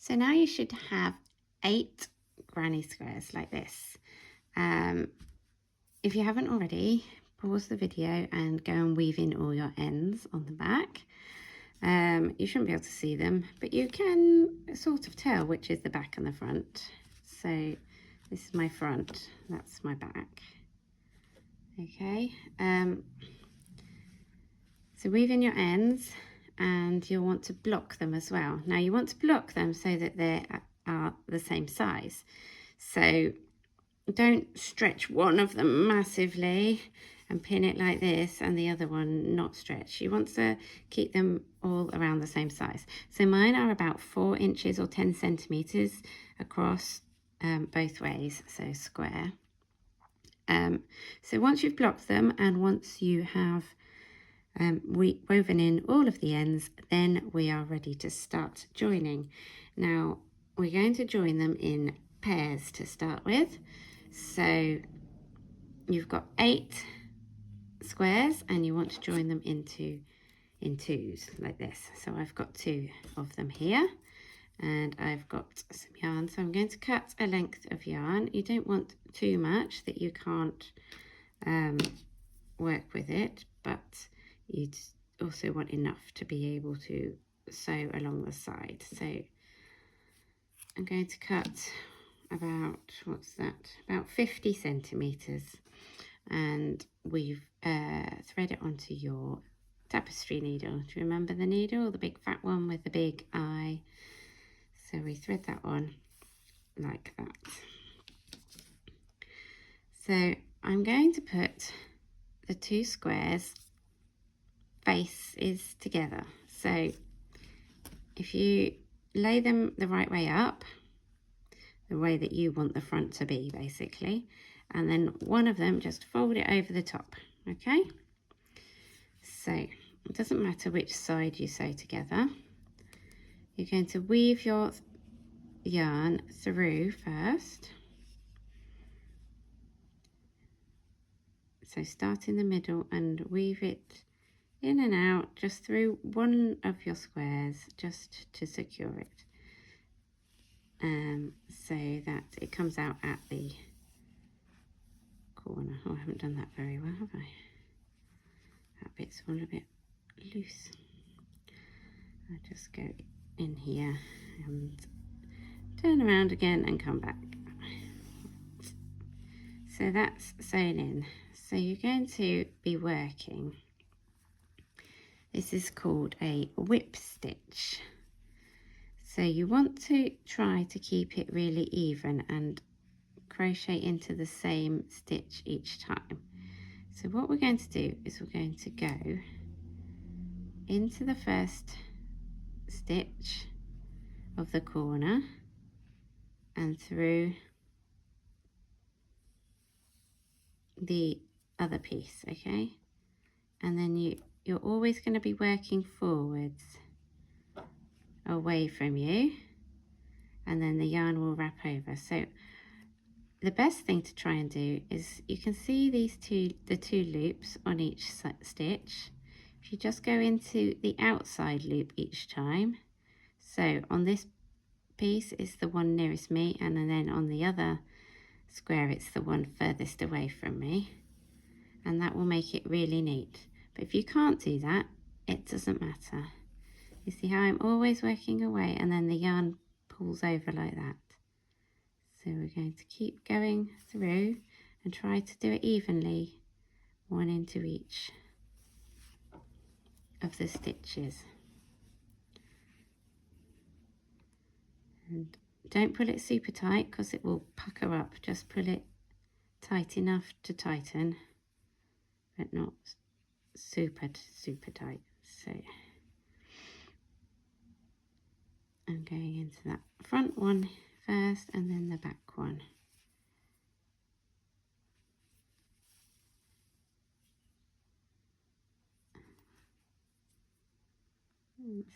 So now you should have 8 granny squares like this. If you haven't already, pause the video and go and weave in all your ends on the back. You shouldn't be able to see them, but you can sort of tell which is the back and the front. So this is my front, that's my back. Okay, so weave in your ends, and you'll want to block them as well. Now you want to block them so that they are the same size. So don't stretch one of them massively and pin it like this and the other one not stretch. You want to keep them all around the same size. So mine are about 4 inches or 10 centimeters across both ways, so square. So once you've blocked them and once you have woven in all of the ends, then we are ready to start joining. Now we're going to join them in pairs to start with. So you've got 8 squares and you want to join them in twos like this. So I've got 2 of them here and I've got some yarn, so I'm going to cut a length of yarn. You don't want too much that you can't work with it, but you'd also want enough to be able to sew along the side. So I'm going to cut about, what's that, about 50 centimeters, and we've thread it onto your tapestry needle. Do you remember the needle, the big fat one with the big eye? So we thread that on like that. So I'm going to put the 2 squares faces together. So if you lay them the right way up, the way that you want the front to be basically, and then one of them just fold it over the top. Okay, so it doesn't matter which side you sew together. You're going to weave your yarn through first. So start in the middle and weave it in and out just through one of your squares just to secure it, so that it comes out at the corner. Oh, I haven't done that very well, have I? That bit's all a bit loose. I'll just go in here and turn around again and come back. So that's sewn in. So you're going to be working, this is called a whip stitch. So you want to try to keep it really even and crochet into the same stitch each time. So what we're going to do is we're going to go into the first stitch of the corner and through the other piece, okay? And then you're always going to be working forwards away from you, and then the yarn will wrap over. So the best thing to try and do is, you can see the 2 loops on each stitch. If you just go into the outside loop each time, so on this piece it's the one nearest me, and then on the other square it's the one furthest away from me, and that will make it really neat. But if you can't do that, it doesn't matter. You see how I'm always working away and then the yarn pulls over like that. So we're going to keep going through and try to do it evenly, one into each of the stitches. And don't pull it super tight because it will pucker up. Just pull it tight enough to tighten, but not super tight. So I'm going into that front one first and then the back one.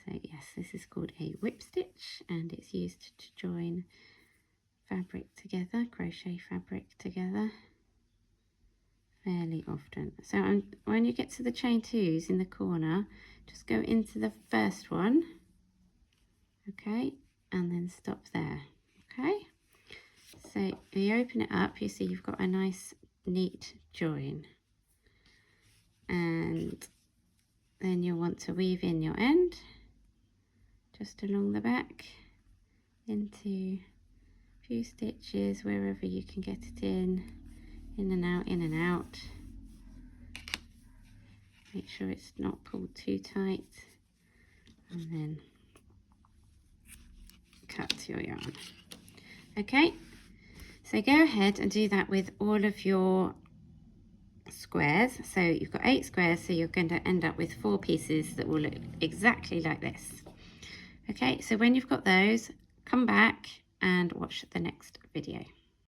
So yes, this is called a whip stitch, and it's used to join fabric together, crochet fabric together, fairly often. So when you get to the chain 2s in the corner, just go into the first one, okay, and then stop there. Okay, so if you open it up, you see you've got a nice neat join, and then you'll want to weave in your end just along the back into a few stitches wherever you can get it in and out, in and out. Make sure it's not pulled too tight, and then cut your yarn. Okay, so go ahead and do that with all of your squares. So you've got 8 squares, so you're going to end up with 4 pieces that will look exactly like this. Okay, so when you've got those, come back and watch the next video.